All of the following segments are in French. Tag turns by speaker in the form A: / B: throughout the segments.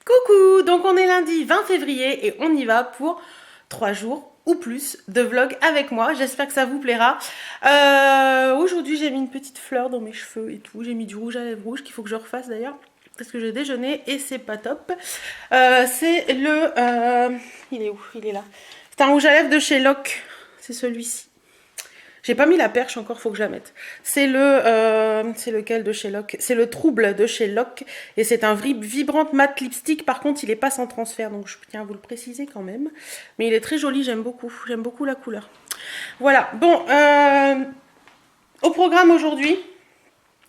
A: Coucou, donc on est lundi 20 février et on y va pour 3 jours ou plus de vlog avec moi. J'espère que ça vous plaira. Aujourd'hui j'ai mis une petite fleur dans mes cheveux et tout. J'ai mis du rouge à lèvres rouge qu'il faut que je refasse d'ailleurs parce que j'ai déjeuné et c'est pas top. C'est le... il est où? Il est là. C'est un rouge à lèvres de chez Lock. C'est celui-ci. J'ai pas mis la perche encore, faut que je la mette. C'est lequel de chez Lock? C'est le Trouble de chez Lock et c'est un vibrant matte lipstick. Par contre, il est pas sans transfert, donc je tiens à vous le préciser quand même. Mais il est très joli, j'aime beaucoup la couleur. Voilà. Bon, au programme aujourd'hui.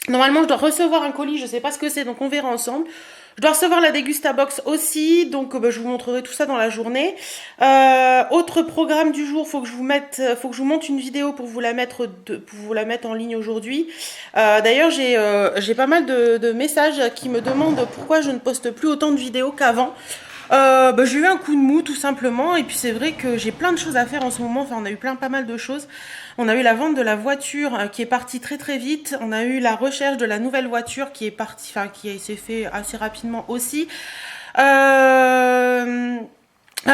A: Normalement, je dois recevoir un colis, je sais pas ce que c'est, donc on verra ensemble. Je dois recevoir la Dégustabox aussi, donc je vous montrerai tout ça dans la journée. Autre programme du jour, faut que je vous monte une vidéo pour vous la mettre en ligne aujourd'hui. D'ailleurs, j'ai pas mal de messages qui me demandent pourquoi je ne poste plus autant de vidéos qu'avant. J'ai eu un coup de mou tout simplement et puis c'est vrai que j'ai plein de choses à faire en ce moment, enfin on a eu pas mal de choses. On a eu la vente de la voiture qui est partie très vite, on a eu la recherche de la nouvelle voiture qui est partie, enfin qui s'est fait assez rapidement aussi.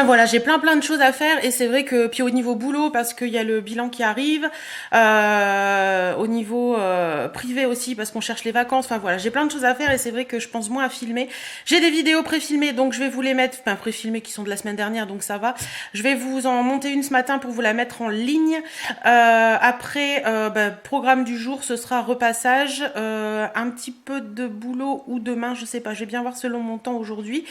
A: Voilà, j'ai plein de choses à faire et c'est vrai que puis au niveau boulot parce qu'il y a le bilan qui arrive, au niveau privé aussi parce qu'on cherche les vacances, enfin voilà, j'ai plein de choses à faire et c'est vrai que je pense moins à filmer. J'ai des vidéos pré-filmées donc je vais vous les mettre, enfin pré-filmées qui sont de la semaine dernière donc ça va. Je vais vous en monter une ce matin pour vous la mettre en ligne. Après, programme du jour, ce sera repassage, un petit peu de boulot ou demain, je sais pas, je vais bien voir selon mon temps aujourd'hui.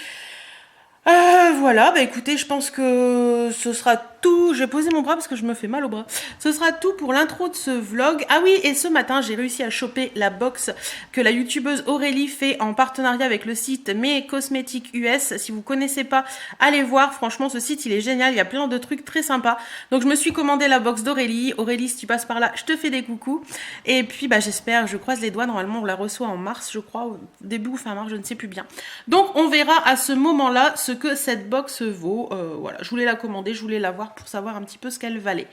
A: Voilà, écoutez, je pense que ce sera tout. Je vais poser mon bras parce que je me fais mal au bras. Ce sera tout pour l'intro de ce vlog. Ah oui, et ce matin, j'ai réussi à choper la box que la youtubeuse Aurélie fait en partenariat avec le site Mes Cosmétiques US. Si vous connaissez pas, allez voir. Franchement, ce site, il est génial. Il y a plein de trucs très sympas. Donc, je me suis commandé la box d'Aurélie. Aurélie, si tu passes par là, je te fais des coucous. Et puis, j'espère, je croise les doigts. Normalement, on la reçoit en mars, je crois, début ou fin mars, je ne sais plus bien. Donc, on verra à ce moment-là ce que cette box vaut. Voilà, je voulais la commander, je voulais la voir pour savoir un petit peu ce qu'elle valait.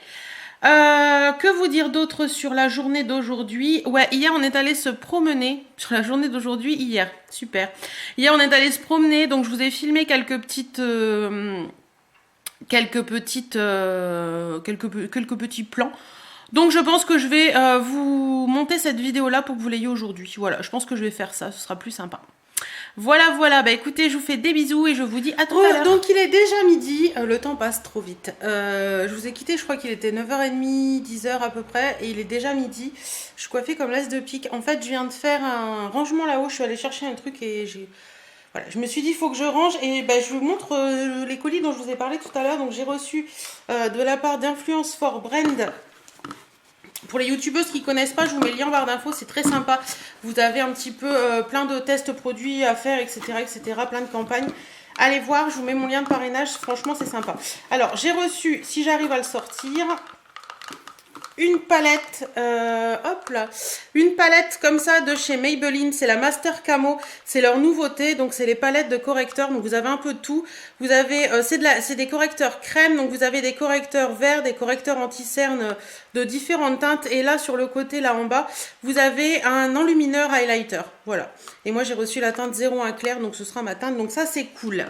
A: Que vous dire d'autre sur la journée d'aujourd'hui? Ouais, hier on est allé se promener. Sur la journée d'aujourd'hui, hier, super. Hier on est allé se promener, donc je vous ai filmé quelques petits plans. Donc je pense que je vais vous monter cette vidéo là pour que vous l'ayez aujourd'hui. Voilà, je pense que je vais faire ça, ce sera plus sympa. Voilà, écoutez, je vous fais des bisous et je vous dis à tout à l'heure. Donc il est déjà midi, le temps passe trop vite. Je vous ai quitté, je crois qu'il était 9h30, 10h à peu près, et il est déjà midi. Je suis coiffée comme l'as de pique. En fait, je viens de faire un rangement là-haut, je suis allée chercher un truc et voilà, je me suis dit, il faut que je range et je vous montre les colis dont je vous ai parlé tout à l'heure. Donc j'ai reçu de la part d'Influence for Brand. Pour les youtubeuses qui ne connaissent pas, je vous mets le lien en barre d'infos, c'est très sympa. Vous avez un petit peu plein de tests produits à faire, etc., plein de campagnes. Allez voir, je vous mets mon lien de parrainage, franchement c'est sympa. Alors j'ai reçu, si j'arrive à le sortir, une palette, une palette comme ça de chez Maybelline, c'est la Master Camo, c'est leur nouveauté, donc c'est les palettes de correcteurs, donc vous avez un peu de tout, vous avez, c'est des correcteurs crème, donc vous avez des correcteurs verts, des correcteurs anti-cerne de différentes teintes, et là sur le côté, là en bas, vous avez un enlumineur highlighter, voilà, et moi j'ai reçu la teinte 01 clair, donc ce sera ma teinte, donc ça c'est cool.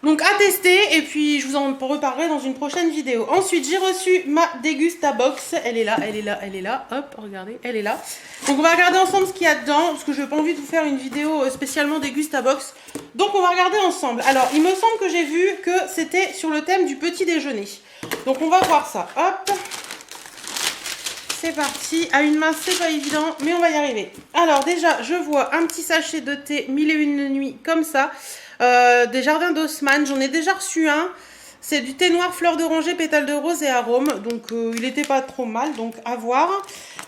A: Donc à tester et puis je vous en reparlerai dans une prochaine vidéo. Ensuite j'ai reçu ma Dégustabox. Elle est là. Hop, regardez, elle est là. Donc on va regarder ensemble ce qu'il y a dedans. Parce que je n'ai pas envie de vous faire une vidéo spécialement Dégustabox. Donc on va regarder ensemble. Alors il me semble que j'ai vu que c'était sur le thème du petit déjeuner. Donc on va voir ça. Hop. C'est parti. À une main c'est pas évident mais on va y arriver. Alors déjà je vois un petit sachet de thé 1001 nuits comme ça. Des jardins d'Haussmann, j'en ai déjà reçu un. C'est du thé noir, fleur d'oranger, pétales de rose et arôme. Donc il n'était pas trop mal, donc à voir.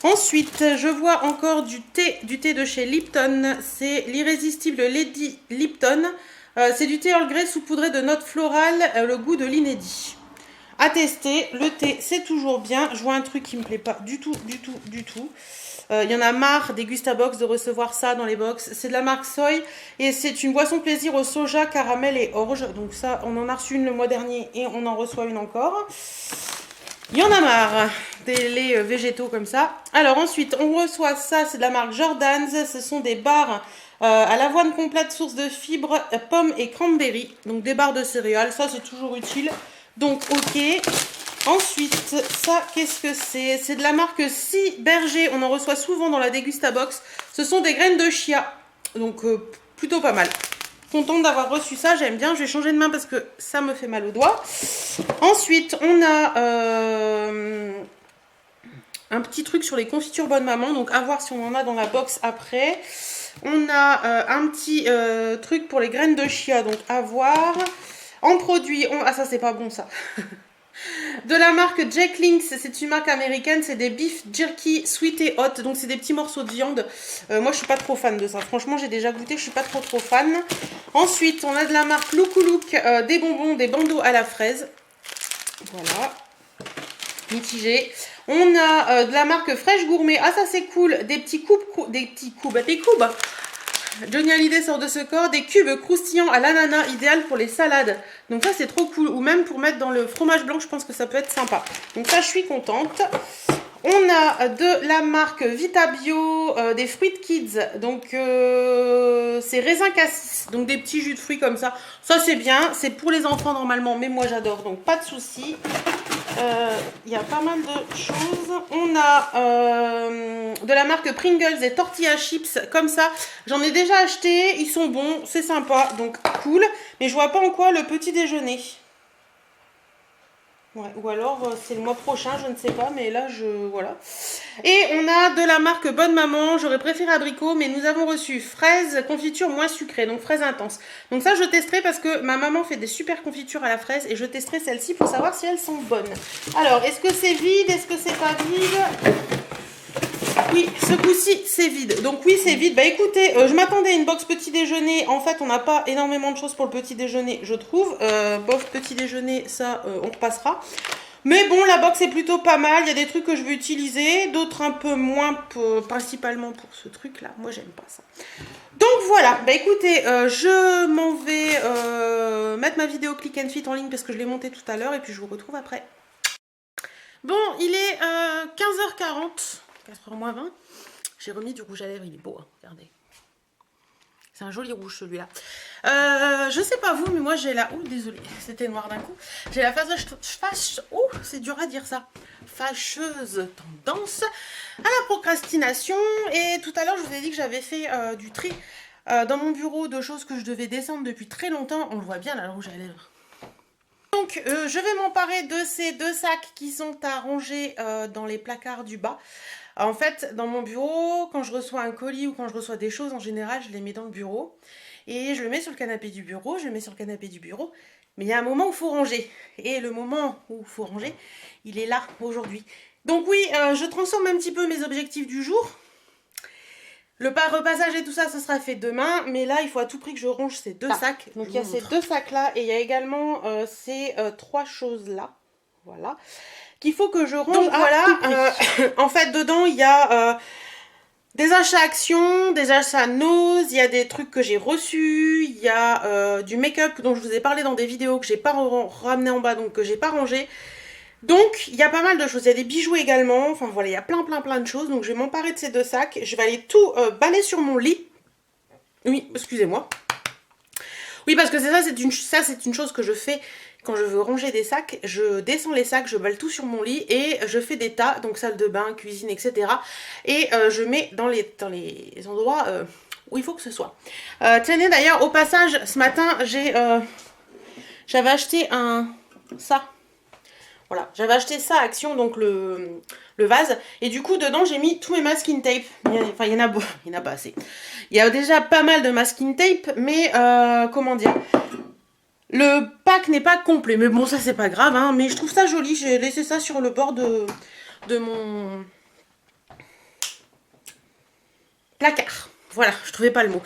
A: Ensuite, je vois encore du thé de chez Lipton. C'est l'irrésistible Lady Lipton. C'est du thé Earl Grey saupoudré de notes florales, le goût de l'inédit. À tester, le thé c'est toujours bien. Je vois un truc qui me plaît pas du tout. Il y en a marre des Gustabox de recevoir ça dans les box. C'est de la marque Soy et c'est une boisson plaisir au soja, caramel et orge. Donc ça, on en a reçu une le mois dernier et on en reçoit une encore. Il y en a marre des laits végétaux comme ça. Alors ensuite, on reçoit ça, c'est de la marque Jordan's. Ce sont des barres À l'avoine complète, source de fibres, pommes et cranberry. Donc des barres de céréales, ça c'est toujours utile. Donc ok. Ensuite, ça qu'est-ce que c'est? C'est de la marque Si Berger, on en reçoit souvent dans la Dégustabox. Ce sont des graines de chia. Donc plutôt pas mal. Contente d'avoir reçu ça, j'aime bien. Je vais changer de main parce que ça me fait mal aux doigts. Ensuite, on a un petit truc sur les confitures Bonne Maman. Donc à voir si on en a dans la box après. On a un petit truc pour les graines de chia. Donc à voir. En produit, ah ça c'est pas bon ça. De la marque Jack Links, c'est une marque américaine, c'est des beef jerky sweet et hot, donc c'est des petits morceaux de viande. Moi je suis pas trop fan de ça, franchement j'ai déjà goûté, je suis pas trop fan. Ensuite on a de la marque Look Look, des bonbons, des bandeaux à la fraise. Voilà, mitigé. On a de la marque Fraîche Gourmet, ah ça c'est cool, des cubes. Johnny Hallyday sort de ce corps, des cubes croustillants à l'ananas, idéal pour les salades. Donc ça c'est trop cool, ou même pour mettre dans le fromage blanc, je pense que ça peut être sympa. Donc ça je suis contente. On a de la marque Vita Bio, des Fruit Kids, donc c'est raisin cassis, donc des petits jus de fruits comme ça. Ça c'est bien, c'est pour les enfants normalement, mais moi j'adore, donc pas de souci. Il y a pas mal de choses. On a de la marque Pringles des tortillas chips comme ça. J'en ai déjà acheté, ils sont bons, c'est sympa, donc cool. Mais je vois pas en quoi le petit déjeuner. Ouais, ou alors c'est le mois prochain, je ne sais pas, mais là voilà. Et on a de la marque Bonne Maman, j'aurais préféré abricot, mais nous avons reçu fraise, confiture moins sucrée, donc fraise intense. Donc ça je testerai parce que ma maman fait des super confitures à la fraise et je testerai celles-ci pour savoir si elles sont bonnes. Alors, est-ce que c'est vide? Est-ce que c'est pas vide? Oui, ce coup-ci, c'est vide. Donc oui, c'est vide. Bah écoutez, je m'attendais à une box petit déjeuner. En fait, on n'a pas énormément de choses pour le petit déjeuner, je trouve. Bof, petit déjeuner, ça, on repassera. Mais bon, la box est plutôt pas mal. Il y a des trucs que je veux utiliser, d'autres un peu moins, principalement pour ce truc-là. Moi, j'aime pas ça. Donc voilà, bah écoutez, je m'en vais mettre ma vidéo Click and Fit en ligne parce que je l'ai montée tout à l'heure et puis je vous retrouve après. Bon, il est 15h40. 4h moins 20. J'ai remis du rouge à lèvres, il est beau, hein, regardez. C'est un joli rouge celui-là. Je sais pas vous, mais moi j'ai la... Oh, désolée, c'était noir d'un coup. J'ai la fâcheuse... Oh, c'est dur à dire ça. Fâcheuse tendance à la procrastination. Et tout à l'heure, je vous ai dit que j'avais fait du tri dans mon bureau de choses que je devais descendre depuis très longtemps. On le voit bien là, le rouge à lèvres. Donc, je vais m'emparer de ces deux sacs qui sont à ranger dans les placards du bas. En fait, dans mon bureau, quand je reçois un colis ou quand je reçois des choses, en général, je les mets dans le bureau. Et je le mets sur le canapé du bureau, je le mets sur le canapé du bureau. Mais il y a un moment où il faut ranger. Et le moment où il faut ranger, il est là, aujourd'hui. Donc oui, je transforme un petit peu mes objectifs du jour. Le repassage et tout ça, ce sera fait demain. Mais là, il faut à tout prix que je range ces deux sacs. Donc il y a ces deux sacs-là et il y a également ces trois choses-là. Voilà. Qu'il faut que je range. Donc voilà, en fait, dedans, il y a des achats actions, des achats nose, il y a des trucs que j'ai reçus, il y a du make-up dont je vous ai parlé dans des vidéos que j'ai pas ramené en bas, donc que j'ai pas rangé. Donc, il y a pas mal de choses. Il y a des bijoux également. Enfin, voilà, il y a plein de choses. Donc, je vais m'emparer de ces deux sacs. Je vais aller tout baller sur mon lit. Oui, excusez-moi. Oui, parce que c'est une chose que je fais quand je veux ranger des sacs. Je descends les sacs, je balle tout sur mon lit et je fais des tas. Donc, salle de bain, cuisine, etc. Et je mets dans les endroits où il faut que ce soit. Tenez, d'ailleurs, au passage, ce matin, j'avais acheté ça. Voilà, j'avais acheté ça à Action, donc le vase. Et du coup, dedans, j'ai mis tous mes masking tape. Enfin, il y en a pas assez. Il y a déjà pas mal de masking tape, mais comment dire, le pack n'est pas complet. Mais bon, ça, c'est pas grave, hein. Mais je trouve ça joli. J'ai laissé ça sur le bord de mon placard. Voilà, je trouvais pas le mot.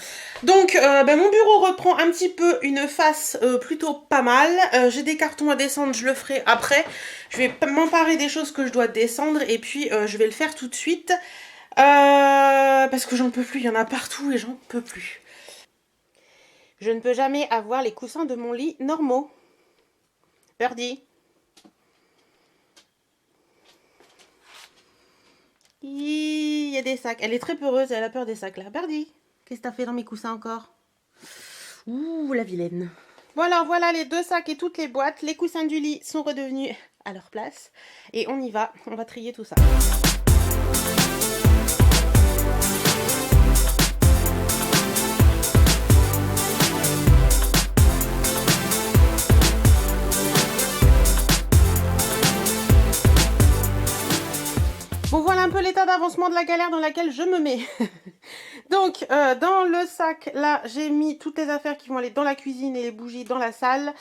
A: Donc, mon bureau reprend un petit peu une face plutôt pas mal. J'ai des cartons à descendre, je le ferai après. Je vais m'emparer des choses que je dois descendre et puis je vais le faire tout de suite. Parce que j'en peux plus, il y en a partout et j'en peux plus. Je ne peux jamais avoir les coussins de mon lit normaux. Birdie. Il y a des sacs. Elle est très peureuse, elle a peur des sacs là. Birdie. Qu'est-ce que t'as fait dans mes coussins encore? Ouh, la vilaine. Voilà, voilà les 2 sacs et toutes les boîtes. Les coussins du lit sont redevenus à leur place. Et on y va, on va trier tout ça. Bon, voilà un peu l'état d'avancement de la galère dans laquelle je me mets. Donc, dans le sac, là, j'ai mis toutes les affaires qui vont aller dans la cuisine et les bougies dans la salle.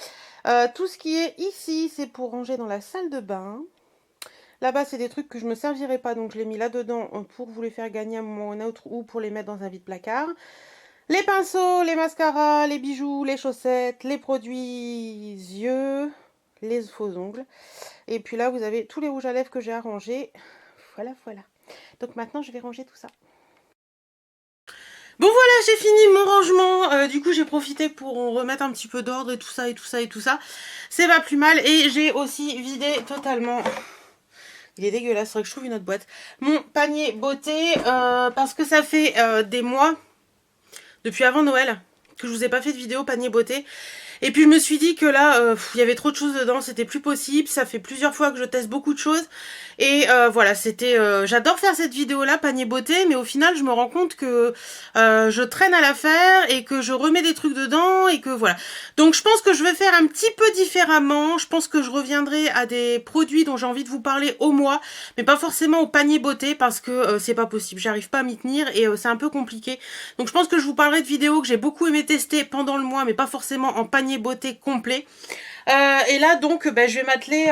A: Tout ce qui est ici, c'est pour ranger dans la salle de bain. Là-bas, c'est des trucs que je ne me servirai pas, donc je l'ai mis là-dedans pour vous les faire gagner à un moment ou un autre ou pour les mettre dans un vide-placard. Les pinceaux, les mascaras, les bijoux, les chaussettes, les produits yeux, les faux ongles. Et puis là, vous avez tous les rouges à lèvres que j'ai arrangés. Voilà, voilà. Donc maintenant, je vais ranger tout ça. Bon voilà, j'ai fini mon rangement. Du coup, j'ai profité pour remettre un petit peu d'ordre et tout ça, et tout ça, et tout ça. C'est pas plus mal. Et j'ai aussi vidé totalement... Il est dégueulasse, faudrait que je trouve une autre boîte. Mon panier beauté, parce que ça fait des mois, depuis avant Noël, que je vous ai pas fait de vidéo panier beauté. Et puis je me suis dit que là, il y avait trop de choses dedans, c'était plus possible. Ça fait plusieurs fois que je teste beaucoup de choses. Et voilà, c'était... j'adore faire cette vidéo-là, panier beauté, mais au final, je me rends compte que je traîne à la faire et que je remets des trucs dedans et que voilà. Donc je pense que je vais faire un petit peu différemment. Je pense que je reviendrai à des produits dont j'ai envie de vous parler au mois, mais pas forcément au panier beauté parce que c'est pas possible. J'arrive pas à m'y tenir et c'est un peu compliqué. Donc je pense que je vous parlerai de vidéos que j'ai beaucoup aimé tester pendant le mois, mais pas forcément en panier beauté complet. Et là donc je vais m'atteler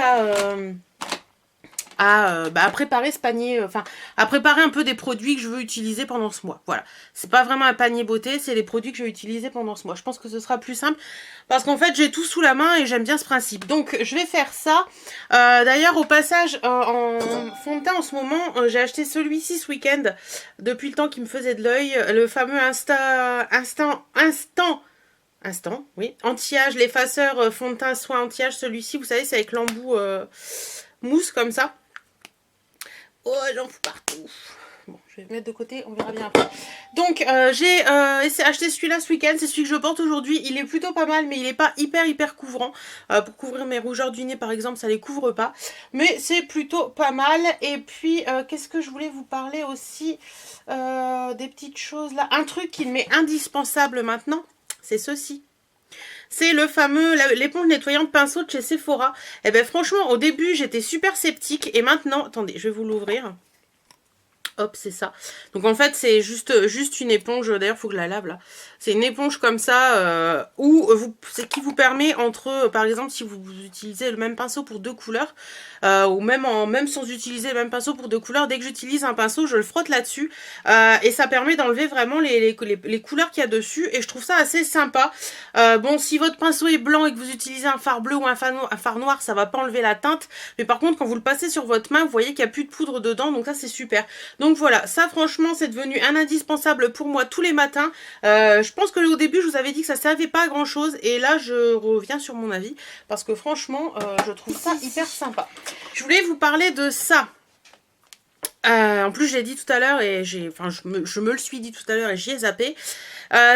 A: à préparer ce panier, enfin à préparer un peu des produits que je veux utiliser pendant ce mois. Voilà, c'est pas vraiment un panier beauté, c'est les produits que je vais utiliser pendant ce mois. Je pense que ce sera plus simple parce qu'en fait j'ai tout sous la main et j'aime bien ce principe. Donc je vais faire ça. D'ailleurs au passage en fond de teint en ce moment, j'ai acheté celui-ci ce week-end depuis le temps qu'il me faisait de l'œil, le fameux Instant, oui, anti-âge, l'effaceur fond de teint soin anti-âge. Celui-ci, vous savez, c'est avec l'embout mousse comme ça. Oh, j'en fous partout. Bon, je vais le mettre de côté, on verra bien après. Donc, j'ai acheté celui-là ce week-end. C'est celui que je porte aujourd'hui. Il est plutôt pas mal, mais il n'est pas hyper couvrant. Pour couvrir mes rougeurs du nez, par exemple, ça les couvre pas. Mais c'est plutôt pas mal. Et puis, qu'est-ce que je voulais vous parler aussi des petites choses là. Un truc qui m'est indispensable maintenant, c'est ceci. C'est le fameux, l'éponge nettoyante pinceau de chez Sephora. Et ben franchement, au début, j'étais super sceptique. Et maintenant, attendez, je vais vous l'ouvrir. Hop, c'est ça. Donc en fait, c'est juste une éponge. D'ailleurs, il faut que je la lave là. C'est une éponge comme ça qui vous permet par exemple, si vous utilisez le même pinceau pour 2 couleurs, ou même sans utiliser le même pinceau pour 2 couleurs, dès que j'utilise un pinceau, je le frotte là-dessus et ça permet d'enlever vraiment les couleurs qu'il y a dessus et je trouve ça assez sympa. Bon, si votre pinceau est blanc et que vous utilisez un fard bleu ou un fard noir, ça va pas enlever la teinte, mais par contre, quand vous le passez sur votre main, vous voyez qu'il n'y a plus de poudre dedans, donc ça c'est super. Donc voilà, ça franchement, c'est devenu un indispensable pour moi tous les matins. Je pense que au début, je vous avais dit que ça servait pas à grand chose. Et là, je reviens sur mon avis. Parce que franchement, je trouve ça hyper sympa. Je voulais vous parler de ça. En plus, je l'ai dit tout à l'heure et je me le suis dit tout à l'heure et j'y ai zappé.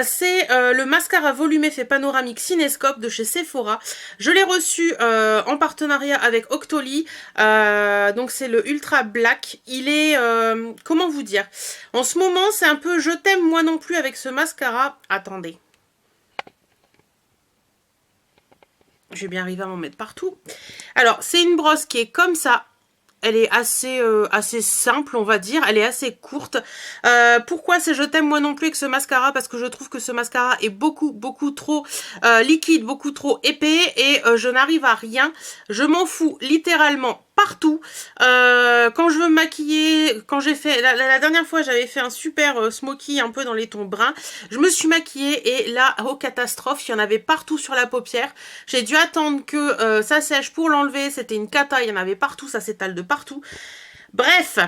A: C'est le mascara volume effet panoramique Cinescope de chez Sephora. Je l'ai reçu en partenariat avec Octoly. Donc c'est le Ultra Black. Il est, comment vous dire, en ce moment c'est un peu je t'aime moi non plus avec ce mascara. Attendez. Je vais bien arriver à m'en mettre partout. Alors c'est une brosse qui est comme ça. Elle est assez simple, on va dire. Elle est assez courte. Pourquoi c'est je t'aime moi non plus avec ce mascara? Parce que je trouve que ce mascara est beaucoup trop liquide, beaucoup trop épais. Et je n'arrive à rien. Je m'en fous littéralement partout. Quand je veux me maquiller, quand j'ai fait... La dernière fois, j'avais fait un super smoky un peu dans les tons bruns. Je me suis maquillée et là, oh catastrophe, il y en avait partout sur la paupière. J'ai dû attendre que ça sèche pour l'enlever. C'était une cata, il y en avait partout, ça s'étale de partout. Bref,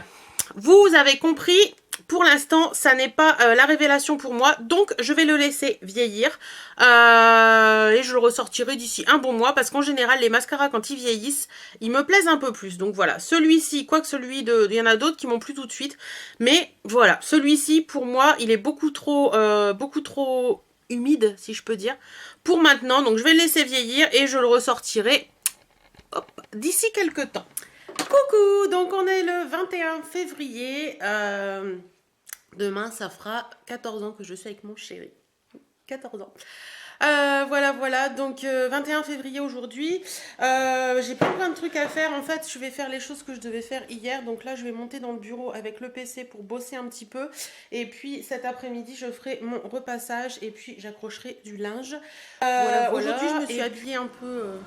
A: vous avez compris, pour l'instant, ça n'est pas la révélation pour moi, donc je vais le laisser vieillir et je le ressortirai d'ici un bon mois parce qu'en général, les mascaras, quand ils vieillissent, ils me plaisent un peu plus. Donc voilà, celui-ci, quoique il y en a d'autres qui m'ont plu tout de suite, mais voilà, celui-ci, pour moi, il est beaucoup trop humide, si je peux dire, pour maintenant. Donc je vais le laisser vieillir et je le ressortirai d'ici quelques temps. Coucou, donc on est le 21 février. Demain, ça fera 14 ans que je suis avec mon chéri. 14 ans. Voilà, donc 21 février aujourd'hui. J'ai plein de trucs à faire. En fait, je vais faire les choses que je devais faire hier. Donc là, je vais monter dans le bureau avec le PC pour bosser un petit peu. Et puis cet après-midi, je ferai mon repassage et puis j'accrocherai du linge. Voilà. Aujourd'hui, je me suis habillée un peu...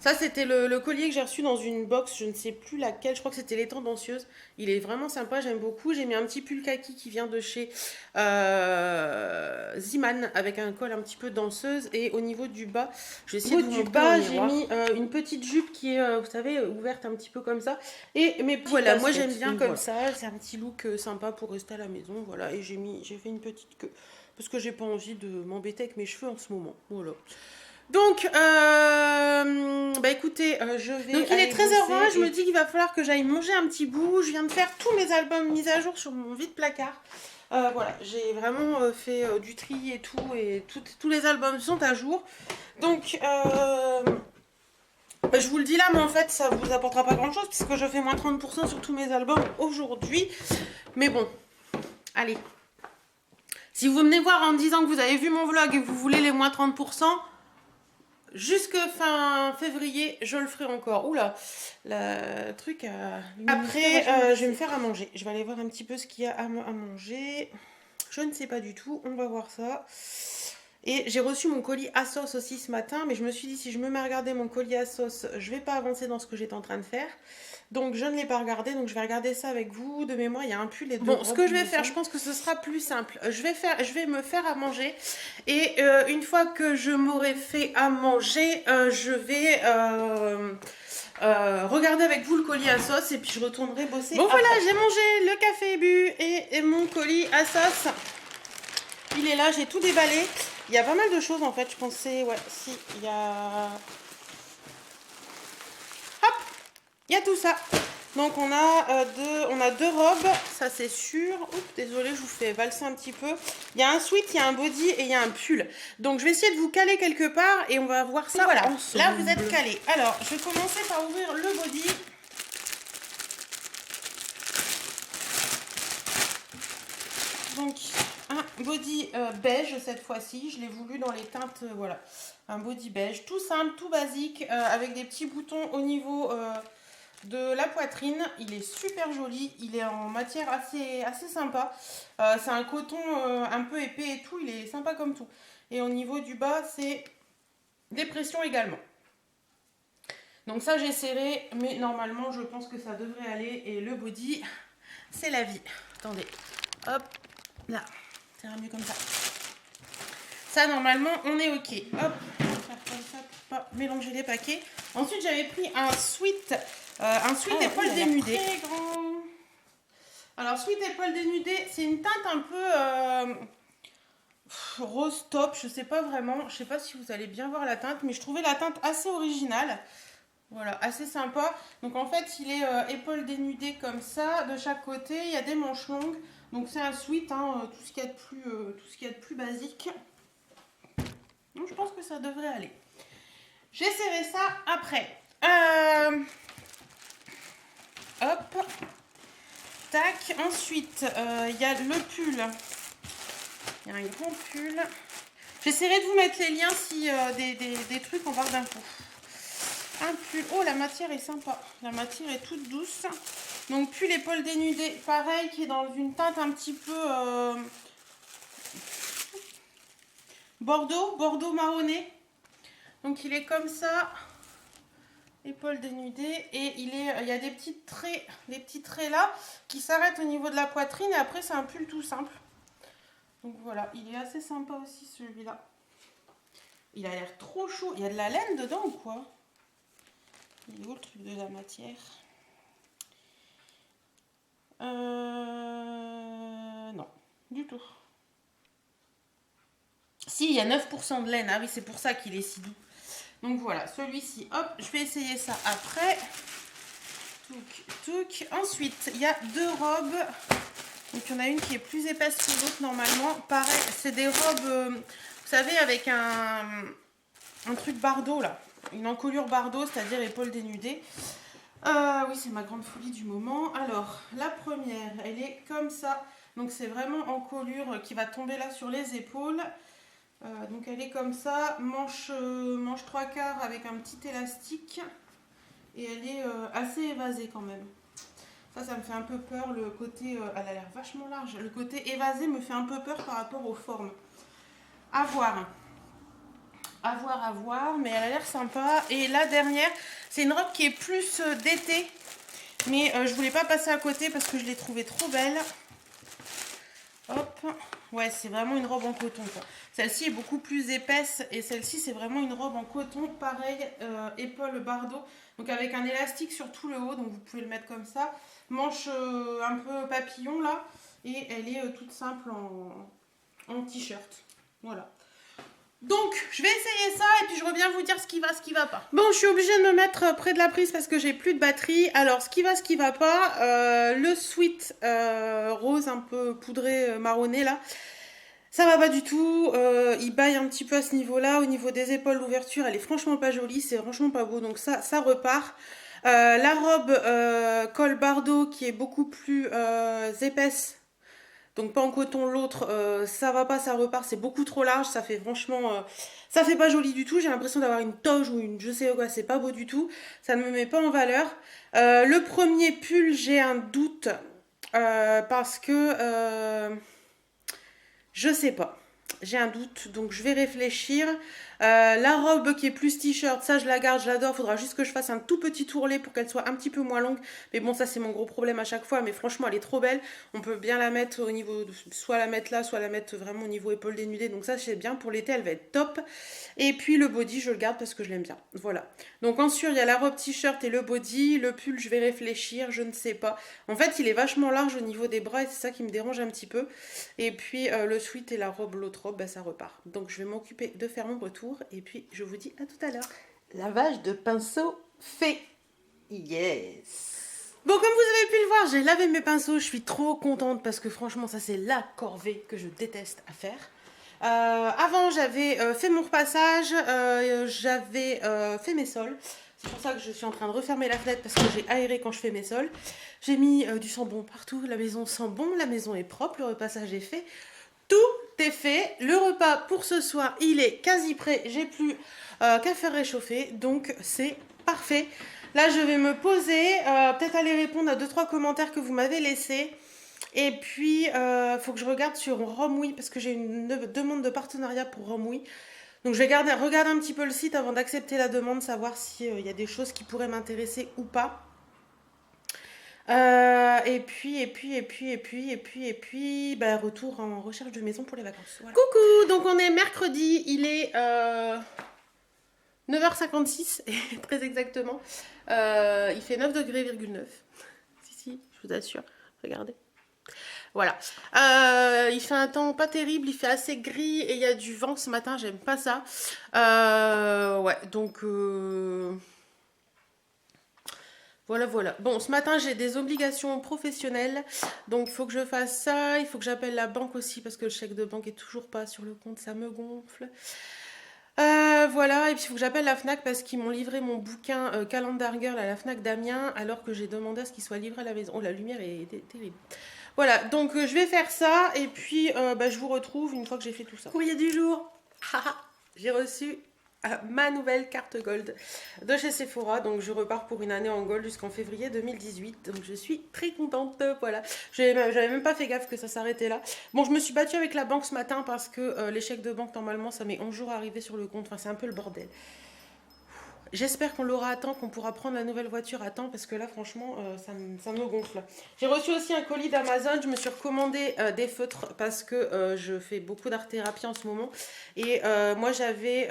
A: Ça, c'était le collier que j'ai reçu dans une box, je ne sais plus laquelle, je crois que c'était les tendancieuses. Il est vraiment sympa, j'aime beaucoup. J'ai mis un petit pull kaki qui vient de chez Ziman avec un col un petit peu danseuse. Et au niveau du bas, je vais essayer de vous montrer dans le miroir. J'ai mis une petite jupe qui est, vous savez, ouverte un petit peu comme ça. Et mes petites baskets. Moi j'aime bien comme ça, c'est un petit look sympa pour rester à la maison. Voilà, et j'ai fait une petite queue parce que j'ai pas envie de m'embêter avec mes cheveux en ce moment. Voilà. Donc, écoutez, je vais. Donc, il est 13h20, je me dis qu'il va falloir que j'aille manger un petit bout. Je viens de faire tous mes albums mis à jour sur mon vide-placard. Voilà, j'ai vraiment fait du tri et tout, et tous les albums sont à jour. Donc, je vous le dis là, mais en fait, ça vous apportera pas grand chose, puisque je fais moins 30% sur tous mes albums aujourd'hui. Mais bon, allez. Si vous venez voir en me disant que vous avez vu mon vlog et que vous voulez les moins 30%, jusque fin février, je le ferai encore. Oula, le truc a... Après, je vais me faire à manger. Je vais aller voir un petit peu ce qu'il y a à manger. Je ne sais pas du tout. On va voir ça. Et j'ai reçu mon colis ASOS aussi ce matin. Mais je me suis dit, si je me mets à regarder mon colis ASOS, je ne vais pas avancer dans ce que j'étais en train de faire. Donc je ne l'ai pas regardé, donc je vais regarder ça avec vous. De mémoire, il y a un pull et deux robes. Bon, ce que je vais faire, je pense que ce sera plus simple. Je vais me faire à manger. Et une fois que je m'aurai fait à manger, je vais regarder avec vous le colis à sauce et puis je retournerai bosser. Bon après. Voilà, j'ai mangé, le café est bu et mon colis à sauce. Il est là, j'ai tout déballé. Il y a pas mal de choses en fait, je pensais, ouais, si, il y a... Il y a tout ça. Donc on a deux robes, ça c'est sûr. Oups, désolée, je vous fais valser un petit peu. Il y a un sweat, il y a un body et il y a un pull. Donc je vais essayer de vous caler quelque part et on va voir ça. Voilà, ensemble. Là vous êtes calés. Alors, je vais commencer par ouvrir le body. Donc un body beige cette fois-ci. Je l'ai voulu dans les teintes, voilà. Un body beige, tout simple, tout basique, avec des petits boutons au niveau... de la poitrine. Il est super joli, il est en matière assez sympa, c'est un coton un peu épais et tout, il est sympa comme tout. Et au niveau du bas, c'est des pressions également. Donc ça j'ai serré, mais normalement je pense que ça devrait aller. Et le body, c'est la vie. Attendez, hop, là, ça ira mieux comme ça. Ça normalement on est ok. Hop, on va faire comme ça pour pas mélanger les paquets. Ensuite j'avais pris un sweat épaule dénudée. Très grand. Alors sweat épaule dénudée, c'est une teinte un peu rose top, je sais pas vraiment, je sais pas si vous allez bien voir la teinte, mais je trouvais la teinte assez originale. Voilà, assez sympa. Donc en fait, il est épaule dénudée comme ça, de chaque côté, il y a des manches longues. Donc c'est un sweat, hein, tout ce qu'il y a de plus basique. Donc je pense que ça devrait aller. J'ai serré ça après. Hop. Tac. Ensuite, il y a le pull. Il y a un grand pull. J'essaierai de vous mettre les liens si des trucs en barre d'infos. Un pull. Oh, la matière est sympa. La matière est toute douce. Donc, pull épaule dénudée. Pareil, qui est dans une teinte un petit peu bordeaux marronné. Donc, il est comme ça. Épaule dénudée. Et il y a des petits traits là qui s'arrêtent au niveau de la poitrine. Et après, c'est un pull tout simple. Donc, voilà. Il est assez sympa aussi, celui-là. Il a l'air trop chaud. Il y a de la laine dedans ou quoi? Il est où le truc de la matière? Non, du tout. Si, il y a 9% de laine. Ah oui, c'est pour ça qu'il est si doux. Donc voilà, celui-ci, hop, je vais essayer ça après. Touc, touc. Ensuite, il y a deux robes. Donc il y en a une qui est plus épaisse que l'autre normalement. Pareil, c'est des robes, vous savez, avec un truc bardeau là. Une encolure bardeau, c'est-à-dire épaules dénudées. Oui, c'est ma grande folie du moment. Alors, la première, elle est comme ça. Donc c'est vraiment encolure qui va tomber là sur les épaules. Donc elle est comme ça, manche 3/4 avec un petit élastique. Et elle est assez évasée quand même. Ça me fait un peu peur, le côté, elle a l'air vachement large. Le côté évasé me fait un peu peur par rapport aux formes. À voir. À voir, à voir, mais elle a l'air sympa. Et la dernière, c'est une robe qui est plus d'été. Mais je voulais pas passer à côté parce que je l'ai trouvée trop belle. Hop. Ouais, c'est vraiment une robe en coton. Celle-ci est beaucoup plus épaisse et celle-ci, c'est vraiment une robe en coton. Pareil, épaule bardeau. Donc avec un élastique sur tout le haut. Donc vous pouvez le mettre comme ça. Manche un peu papillon là. Et elle est toute simple en t-shirt. Voilà. Donc, je vais essayer ça et puis je reviens vous dire ce qui va pas. Bon, je suis obligée de me mettre près de la prise parce que j'ai plus de batterie. Alors, ce qui va pas, le sweat rose un peu poudré marronné là, ça va pas du tout. Il baille un petit peu à ce niveau-là. Au niveau des épaules, l'ouverture, elle est franchement pas jolie, c'est franchement pas beau. Donc ça repart. La robe col bardeau qui est beaucoup plus épaisse. Donc pas en coton l'autre, ça va pas, ça repart, c'est beaucoup trop large, ça fait franchement, ça fait pas joli du tout, j'ai l'impression d'avoir une toge ou une je sais quoi, c'est pas beau du tout, ça ne me met pas en valeur. Le premier pull, j'ai un doute, parce que, je sais pas. J'ai un doute, donc je vais réfléchir. La robe qui est plus t-shirt, ça je la garde, je l'adore. Faudra juste que je fasse un tout petit tourlet pour qu'elle soit un petit peu moins longue. Mais bon, ça c'est mon gros problème à chaque fois. Mais franchement, elle est trop belle. On peut bien la mettre au niveau, soit la mettre là, soit la mettre vraiment au niveau épaule dénudée. Donc ça c'est bien. Pour l'été, elle va être top. Et puis le body, je le garde parce que je l'aime bien. Voilà. Donc ensuite, il y a la robe t-shirt et le body. Le pull, je vais réfléchir, je ne sais pas. En fait, il est vachement large au niveau des bras et c'est ça qui me dérange un petit peu. Et puis le sweat et la robe, l'autre robe, bah, ça repart. Donc je vais m'occuper de faire mon retour et puis je vous dis à tout à l'heure. Lavage de pinceau fait. Yes. Bon, comme vous avez pu le voir, j'ai lavé mes pinceaux. Je suis trop contente parce que franchement, ça c'est la corvée que je déteste à faire. Avant, j'avais fait mon repassage, j'avais fait mes sols. C'est pour ça que je suis en train de refermer la fenêtre parce que j'ai aéré quand je fais mes sols. J'ai mis du sambon partout, la maison sent bon, la maison est propre, le repassage est fait. Tout est fait. Le repas pour ce soir, il est quasi prêt. J'ai plus qu'à faire réchauffer, donc c'est parfait. Là, je vais me poser, peut-être aller répondre à 2-3 commentaires que vous m'avez laissés. Et puis, faut que je regarde sur Romwe parce que j'ai une demande de partenariat pour Romwe. Donc, je vais regarder un petit peu le site avant d'accepter la demande, savoir s'il y a des choses qui pourraient m'intéresser ou pas. Et puis, bah, retour en recherche de maison pour les vacances. Voilà. Coucou, donc on est mercredi, il est 9h56, très exactement. Il fait 9 degrés, si, je vous assure, regardez. Voilà. Il fait un temps pas terrible, il fait assez gris et il y a du vent ce matin, j'aime pas ça. Ouais, donc... Voilà. Bon, ce matin, j'ai des obligations professionnelles. Donc, il faut que je fasse ça. Il faut que j'appelle la banque aussi parce que le chèque de banque est toujours pas sur le compte. Ça me gonfle. Voilà. Et puis, il faut que j'appelle la FNAC parce qu'ils m'ont livré mon bouquin Calendar Girl à la FNAC d'Amiens alors que j'ai demandé à ce qu'il soit livré à la maison. Oh, la lumière est terrible. Voilà. Donc, je vais faire ça. Et puis, bah, je vous retrouve une fois que j'ai fait tout ça. Courrier du jour. J'ai reçu ma nouvelle carte gold de chez Sephora, donc je repars pour une année en gold jusqu'en février 2018, donc je suis très contente. Voilà, j'avais même pas fait gaffe que ça s'arrêtait là. Bon, je me suis battue avec la banque ce matin parce que les chèques de banque normalement ça met 11 jours à arriver sur le compte, enfin c'est un peu le bordel. J'espère qu'on l'aura à temps, qu'on pourra prendre la nouvelle voiture à temps parce que là franchement ça me gonfle. J'ai reçu aussi un colis d'Amazon, je me suis recommandé des feutres parce que je fais beaucoup d'art-thérapie en ce moment. Et moi j'avais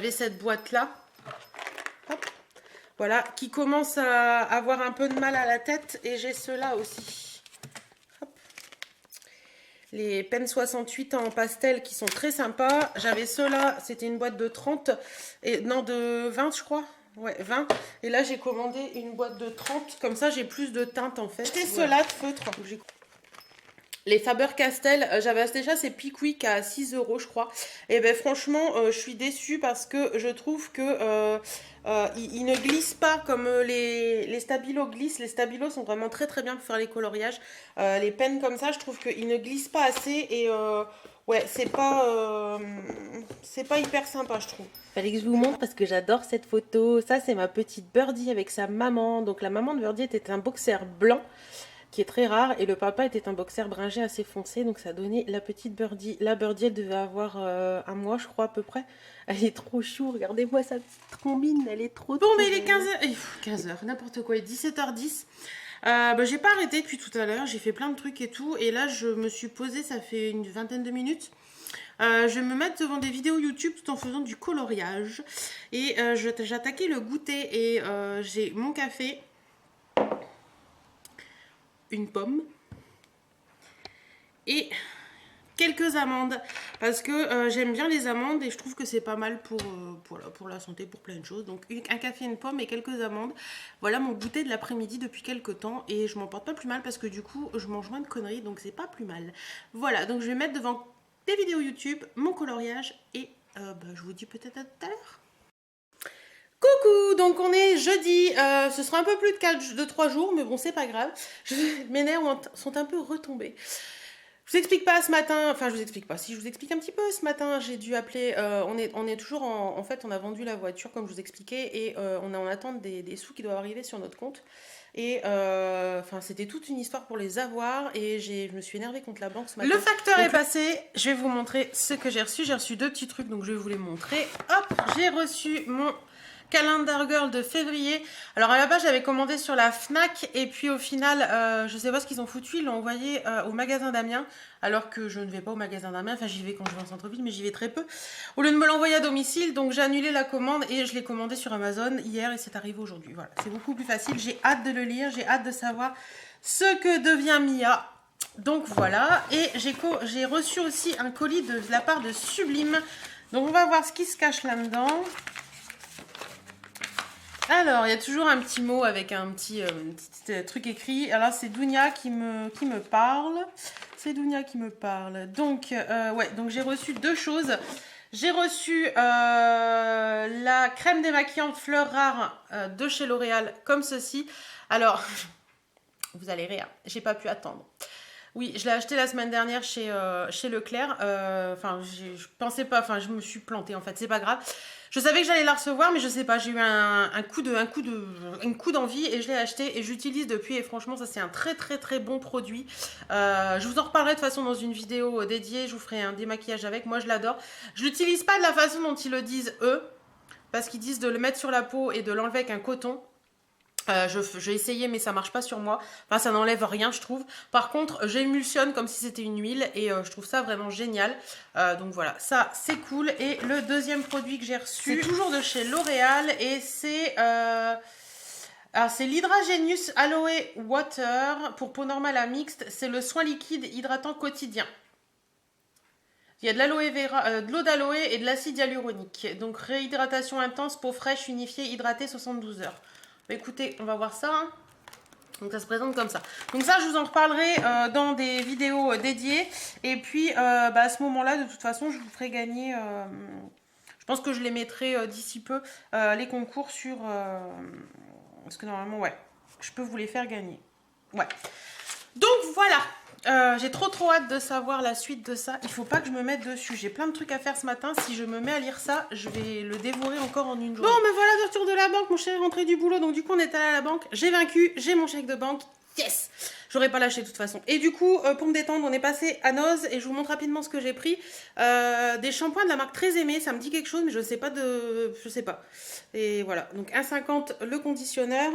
A: cette boîte là. Hop. Voilà, qui commence à avoir un peu de mal à la tête. Et j'ai ceux-là aussi. Hop. Les Pen 68 en pastel qui sont très sympas. J'avais ceux-là, c'était une boîte de 30. Et, non, de 20 je crois. Ouais, 20. Et là, j'ai commandé une boîte de 30. Comme ça, j'ai plus de teinte en fait. J'ai acheté ceux-là de feutre. Les Faber-Castell, j'avais acheté ça, c'est Pickwick à 6 € je crois. Et ben franchement, je suis déçue parce que je trouve que ils ne glissent pas comme les stabilos glissent. Les stabilos sont vraiment très très bien pour faire les coloriages. Les pens comme ça, je trouve qu'ils ne glissent pas assez et ouais, c'est pas hyper sympa, je trouve. Fallait que je vous montre parce que j'adore cette photo. Ça, c'est ma petite Birdie avec sa maman. Donc la maman de Birdie était un boxer blanc qui est très rare, et le papa était un boxer bringé assez foncé, donc ça donnait la petite Birdie. La Birdie, elle devait avoir un mois, je crois, à peu près. Elle est trop chou, regardez-moi sa petite trombine, elle est trop... Bon, mais il est 15h, 15h, n'importe quoi, il est 17h10. J'ai pas arrêté depuis tout à l'heure, j'ai fait plein de trucs et tout, et là, je me suis posée, ça fait une vingtaine de minutes. Je vais me mettre devant des vidéos YouTube tout en faisant du coloriage. Et j'ai attaqué le goûter, et j'ai mon café, une pomme et quelques amandes parce que j'aime bien les amandes et je trouve que c'est pas mal pour la santé, pour plein de choses. Donc un café, une pomme et quelques amandes. Voilà mon goûter de l'après-midi depuis quelques temps et je m'en porte pas plus mal parce que du coup je mange moins de conneries, donc c'est pas plus mal. Voilà, donc je vais mettre devant des vidéos YouTube mon coloriage et je vous dis peut-être à tout à l'heure. Coucou, donc on est jeudi, ce sera un peu plus de 3 jours, mais bon c'est pas grave, mes nerfs sont un peu retombés. Je vous explique pas ce matin, enfin je vous explique pas, si je vous explique un petit peu, ce matin j'ai dû appeler, on est toujours en fait on a vendu la voiture comme je vous expliquais et on est en attente des sous qui doivent arriver sur notre compte. Et enfin c'était toute une histoire pour les avoir et je me suis énervée contre la banque ce matin. Le facteur est passé, je vais vous montrer ce que j'ai reçu 2 petits trucs donc je vais vous les montrer. Hop, j'ai reçu mon Calendar Girl de février. Alors à la base j'avais commandé sur la Fnac et puis au final je sais pas ce qu'ils ont foutu, ils l'ont envoyé au magasin d'Amiens alors que je ne vais pas au magasin d'Amiens, enfin j'y vais quand je vais en centre-ville mais j'y vais très peu. Au lieu de me l'envoyer à domicile, donc j'ai annulé la commande et je l'ai commandé sur Amazon hier et c'est arrivé aujourd'hui. Voilà, c'est beaucoup plus facile, j'ai hâte de le lire, j'ai hâte de savoir ce que devient Mia. Donc voilà, et j'ai reçu aussi un colis de la part de Sublime. Donc on va voir ce qui se cache là-dedans. Alors, il y a toujours un petit mot avec un petit truc écrit. Alors, c'est Dounia qui me parle. C'est Dounia qui me parle. Donc, ouais, donc j'ai reçu 2 choses. J'ai reçu la crème démaquillante fleurs rares de chez L'Oréal, comme ceci. Alors, vous allez rire, j'ai pas pu attendre. Oui, je l'ai acheté la semaine dernière chez Leclerc. Enfin, je pensais pas, enfin, je me suis plantée en fait, c'est pas grave. Je savais que j'allais la recevoir, mais je sais pas, j'ai eu un coup d'envie et je l'ai acheté et j'utilise depuis. Et franchement, ça c'est un très très très bon produit. Je vous en reparlerai de toute façon dans une vidéo dédiée. Je vous ferai un démaquillage avec. Moi, je l'adore. Je l'utilise pas de la façon dont ils le disent eux, parce qu'ils disent de le mettre sur la peau et de l'enlever avec un coton. J'ai essayé mais ça marche pas sur moi, enfin ça n'enlève rien je trouve. Par contre j'émulsionne comme si c'était une huile et je trouve ça vraiment génial. Donc voilà, ça c'est cool. Et le deuxième produit que j'ai reçu, c'est toujours de chez L'Oréal et c'est l'Hydra Genius Aloe Water pour peau normale à mixte. C'est le soin liquide hydratant quotidien. Il y a de l'aloe vera, de l'eau d'aloe et de l'acide hyaluronique. Donc réhydratation intense, peau fraîche, unifiée, hydratée 72 heures. Bah, écoutez, on va voir ça. Hein. Donc ça se présente comme ça. Donc ça, je vous en reparlerai dans des vidéos dédiées. Et puis, à ce moment-là, de toute façon, je vous ferai gagner... je pense que je les mettrai d'ici peu, les concours sur... parce que normalement, ouais, je peux vous les faire gagner. Ouais. Donc voilà. J'ai trop hâte de savoir la suite de ça. Il faut pas que je me mette dessus. J'ai plein de trucs à faire ce matin. Si je me mets à lire ça, je vais le dévorer encore en une journée. Bon, mais voilà, de retour de la banque. Mon chéri est rentré du boulot. Donc du coup, on est allé à la banque. J'ai vaincu. J'ai mon chèque de banque. Yes! J'aurais pas lâché de toute façon. Et du coup, pour me détendre, on est passé à Noz. Et je vous montre rapidement ce que j'ai pris. Des shampoings de la marque Très Aimée. Ça me dit quelque chose, mais je sais pas de... Je sais pas. Et voilà. Donc 1,50 le conditionneur.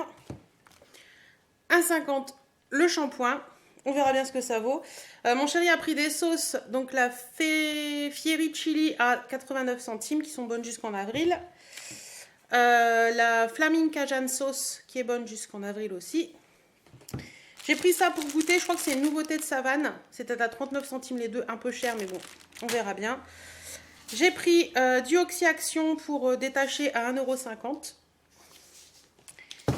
A: 1,50 le shampoing. On verra bien ce que ça vaut. Mon chéri a pris des sauces, donc la Fieri Chili à 89 centimes, qui sont bonnes jusqu'en avril. la Flaming Cajun Sauce qui est bonne jusqu'en avril aussi. J'ai pris ça pour goûter, je crois que c'est une nouveauté de Savane. C'était à 39 centimes les deux, un peu cher mais bon, on verra bien. J'ai pris du Oxy Action pour détacher à 1,50 €.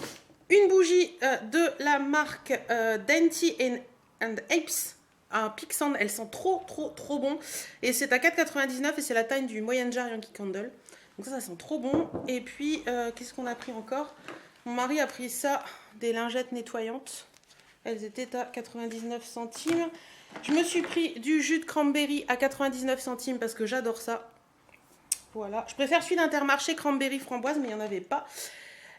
A: Une bougie de la marque Dainty and Apes. Un Pixand, elles sont trop bon. Et c'est à 4,99 € et c'est la taille du moyen jar Yankee Candle. Donc ça sent trop bon. Et puis, qu'est-ce qu'on a pris encore? Mon mari a pris ça, des lingettes nettoyantes. Elles étaient à 99 centimes. Je me suis pris du jus de cranberry à 99 centimes parce que j'adore ça. Voilà. Je préfère celui d'Intermarché cranberry framboise, mais il n'y en avait pas.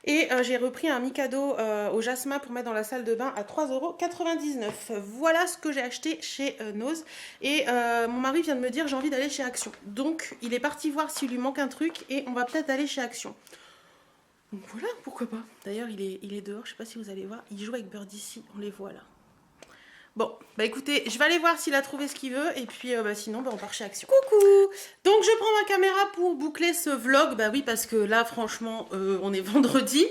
A: Et j'ai repris un Mikado au jasmin pour mettre dans la salle de bain à 3,99 €. Voilà ce que j'ai acheté chez Nose. Et mon mari vient de me dire j'ai envie d'aller chez Action. Donc il est parti voir s'il lui manque un truc et on va peut-être aller chez Action. Donc voilà, pourquoi pas. D'ailleurs il est dehors, je sais pas si vous allez voir. Il joue avec Bird ici, on les voit là. Bon, bah écoutez, je vais aller voir s'il a trouvé ce qu'il veut et puis sinon on part chez Action. Coucou! Donc je prends ma caméra pour boucler ce vlog, bah oui parce que là franchement on est vendredi.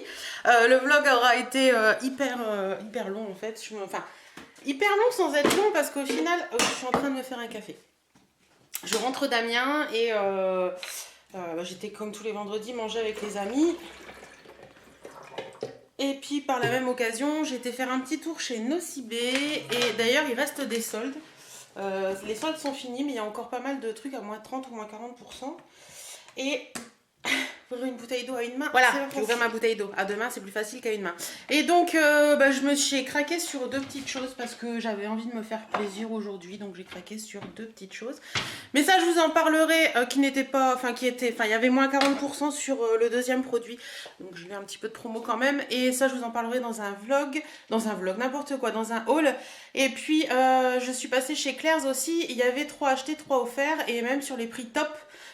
A: Le vlog aura été hyper long en fait. Enfin, hyper long sans être long parce qu'au final je suis en train de me faire un café. Je rentre d'Amiens et j'étais comme tous les vendredis manger avec les amis. Et puis par la même occasion, j'ai été faire un petit tour chez Nocibé. Et d'ailleurs, il reste des soldes. Les soldes sont finis, mais il y a encore pas mal de trucs à moins 30 ou moins 40%. Et ouvrir une bouteille d'eau à une main. Voilà, j'ai ouvert ma bouteille d'eau. À deux mains, c'est plus facile qu'à une main. Et donc, je me suis craqué sur deux petites choses parce que j'avais envie de me faire plaisir aujourd'hui. Donc, j'ai craqué sur deux petites choses. Mais ça, je vous en parlerai il y avait moins 40% sur le deuxième produit. Donc, je vais un petit peu de promo quand même. Et ça, je vous en parlerai dans un vlog, n'importe quoi, dans un haul. Et puis, je suis passée chez Claire's aussi. Il y avait 3 achetés, 3 offerts. Et même sur les prix top.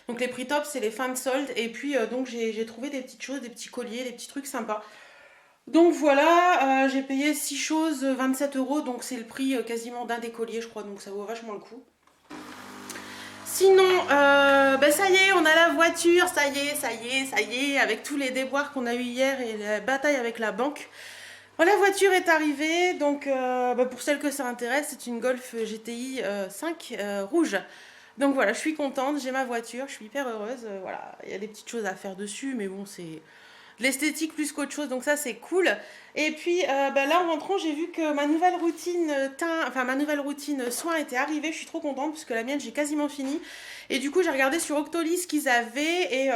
A: Donc les prix top c'est les fins de solde et puis donc j'ai trouvé des petites choses, des petits colliers, des petits trucs sympas. Donc voilà, j'ai payé 6 choses 27 €, donc c'est le prix quasiment d'un des colliers je crois, donc ça vaut vachement le coup. Sinon, ça y est, on a la voiture, ça y est, avec tous les déboires qu'on a eu hier et la bataille avec la banque. Bon, la voiture est arrivée, donc pour celles que ça intéresse, c'est une Golf GTI 5 rouge. Donc voilà, je suis contente, j'ai ma voiture, je suis hyper heureuse. Voilà, il y a des petites choses à faire dessus, mais bon, c'est de l'esthétique plus qu'autre chose, donc ça c'est cool. Et puis là en rentrant, j'ai vu que ma nouvelle routine soin était arrivée. Je suis trop contente parce que la mienne j'ai quasiment fini. Et du coup j'ai regardé sur Octoly ce qu'ils avaient et il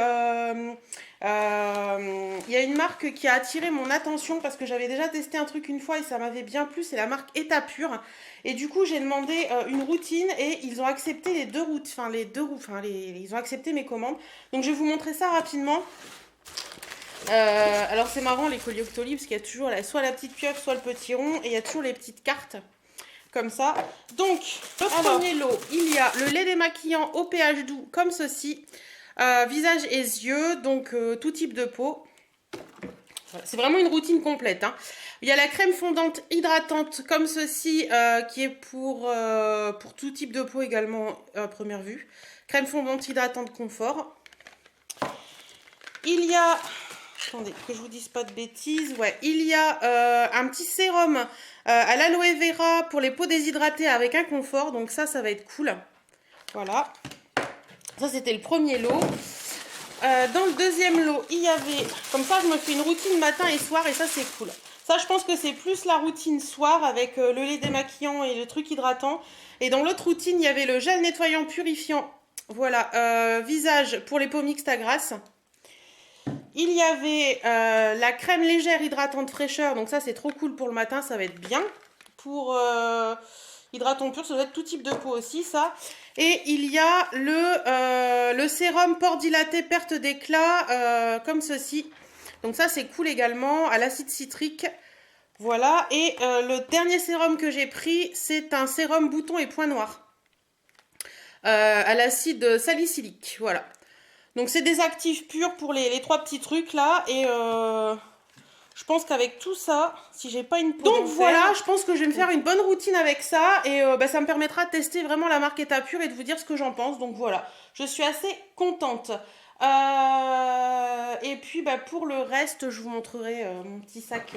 A: y a une marque qui a attiré mon attention parce que j'avais déjà testé un truc une fois et ça m'avait bien plu, c'est la marque Étapure. Et du coup j'ai demandé une routine et ils ont accepté ils ont accepté mes commandes. Donc je vais vous montrer ça rapidement. Alors c'est marrant les colliers Octoly parce qu'il y a toujours soit la petite pieuvre, soit le petit rond et il y a toujours les petites cartes comme ça. Donc le premier lot, il y a le lait démaquillant au pH doux comme ceci, visage et yeux, donc tout type de peau. Voilà, c'est vraiment une routine complète, hein. Il y a la crème fondante hydratante comme ceci qui est pour tout type de peau également à première vue. Crème fondante hydratante confort. Il y a... Attendez, que je vous dise pas de bêtises. Ouais, il y a un petit sérum à l'aloe vera pour les peaux déshydratées avec un confort. Donc ça va être cool. Voilà. Ça, c'était le premier lot. Dans le deuxième lot, il y avait... Comme ça, je me fais une routine matin et soir et ça, c'est cool. Ça, je pense que c'est plus la routine soir avec le lait démaquillant et le truc hydratant. Et dans l'autre routine, il y avait le gel nettoyant purifiant. Voilà, visage pour les peaux mixtes à grasse. Il y avait la crème légère hydratante fraîcheur. Donc ça, c'est trop cool pour le matin. Ça va être bien. Pour hydratant pur, ça doit être tout type de peau aussi, ça. Et il y a le sérum port dilaté perte d'éclat comme ceci. Donc ça, c'est cool également. À l'acide citrique. Voilà. Et le dernier sérum que j'ai pris, c'est un sérum bouton et point noir. À l'acide salicylique. Voilà. Donc c'est des actifs purs pour les 3 petits trucs là et Je pense qu'avec tout ça, si j'ai pas une peau donc voilà, je pense que je vais me faire une bonne routine avec ça et ça me permettra de tester vraiment la marque Etapure et de vous dire ce que j'en pense. Donc voilà, je suis assez contente. Et puis pour le reste, je vous montrerai mon petit sac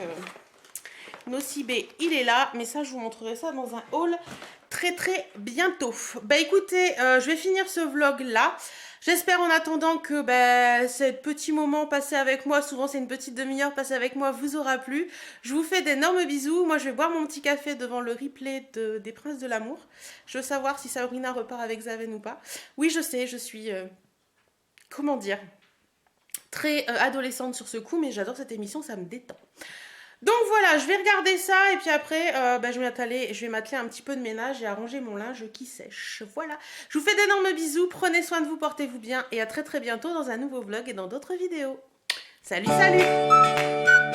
A: Nocibé, il est là, mais ça je vous montrerai ça dans un haul très bientôt. Écoutez, je vais finir ce vlog là. J'espère en attendant que ce petit moment passé avec moi, souvent c'est une petite demi-heure passée avec moi, vous aura plu. Je vous fais d'énormes bisous. Moi je vais boire mon petit café devant le replay des Princes de l'amour. Je veux savoir si Sabrina repart avec Zaven ou pas. Oui, je sais, je suis comment dire, très adolescente sur ce coup, mais j'adore cette émission, ça me détend. Donc voilà, je vais regarder ça et puis après, je vais m'atteler un petit peu de ménage et arranger mon linge qui sèche. Voilà, je vous fais d'énormes bisous, prenez soin de vous, portez-vous bien et à très bientôt dans un nouveau vlog et dans d'autres vidéos. Salut, salut!